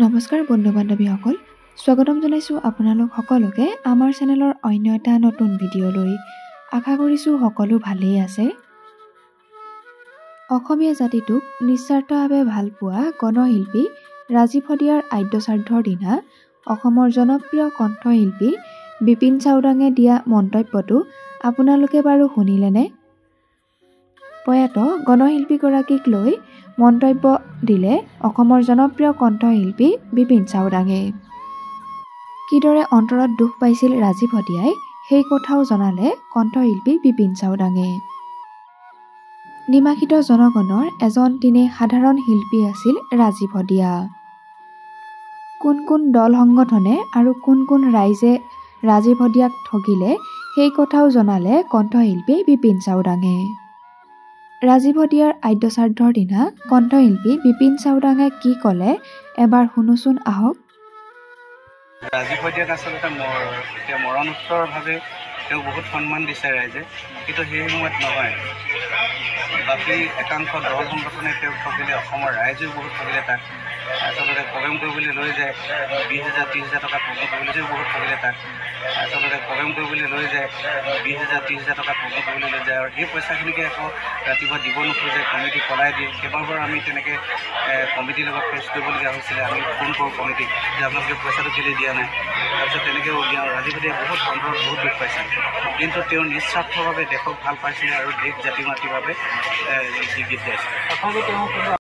নমস্কাৰ বন্ধু-বান্ধৱীসকল, স্বাগতম জনাইছোঁ আপোনালোক সকলোকে আমাৰ চেনেলৰ অন্য এটা নতুন ভিডিঅ'লৈ। আশা কৰিছোঁ সকলো ভালেই আছে। অসমীয়া জাতিটোক নিস্বাৰ্থভাৱে ভাল পোৱা গণশিল্পী ৰাজীৱ হদিয়াৰ আদ্য শ্ৰাদ্ধৰ দিনা অসমৰ জনপ্ৰিয় কণ্ঠশিল্পী বিপিন চাওডাঙে দিয়া মন্তব্যটো আপোনালোকে বাৰু শুনিলেনে? প্ৰয়াত গণশিল্পীগৰাকীক লৈ মন্তব্য দিলে অসমৰ জনপ্ৰিয় কণ্ঠশিল্পী বিপিন চাওডাঙে। কিদৰে অন্তৰত দুখ পাইছিল ৰাজীৱ হদিয়াই সেই কথাও জনালে কণ্ঠশিল্পী বিপিন চাওডাঙে। নিমাখিত জনগণৰ এজন দিনে সাধাৰণ শিল্পী আছিল ৰাজীৱ হদিয়া। কোন কোন দল সংগঠনে আৰু কোন কোন ৰাইজে ৰাজীৱ হদিয়াক ঠগিলে সেই কথাও জনালে কণ্ঠশিল্পী বিপিন চাওডাঙে। ৰাজীৱ হদিয়াৰ আদ্য শ্ৰাদ্ধৰ দিনা কণ্ঠশিল্পী বিপিন চাওডাঙে কি ক'লে এবাৰ শুনোচোন আহক। ৰাজীৱ হদিয়াক আচলতে মৰণোত্তৰভাৱে তেওঁক বহুত সন্মান দিছে ৰাইজে, কিন্তু সেই সময়ত নহয়। বাকী একাংশ দল সংগঠনে তেওঁক ঠগিলে, অসমৰ ৰাইজেও বহুত ঠগিলে। তাক আচলতে প্ৰগ্ৰেম কৰিবলৈ লৈ যায় 20,000 30,000 টকা প্ৰগ্ৰেম কৰিবলৈও বহুত ঠগিলে। তাক আচলতে প্ৰগ্ৰেম কৰিবলৈ লৈ যায় 20,000 30,000 টকা প্ৰগ্ৰেম কৰিবলৈ লৈ যায়, আৰু সেই পইচাখিনিকে আকৌ ৰাতিপুৱা দিব নোখোজে, কমিটি পলাই দিয়ে। কেইবাবাৰ আমি তেনেকৈ কমিটিৰ লগত ফেচ কৰিবলগীয়া হৈছিলে। আমি ফোন কৰোঁ কমিটিক যে আপোনালোকে পইচাটো কেলৈ দিয়া নাই। তাৰপিছত তেনেকৈ উলিয়াওঁ। ৰাজীৱ হদিয়াই বহুত অন্তৰত বহুত দুখ পাইছিল, কিন্তু তেওঁ নিস্বাৰ্থভাৱে দেশক ভাল পাইছিলে আৰু দেশ জাতি মাতৃৰ বাবে গীত গাইছিলে।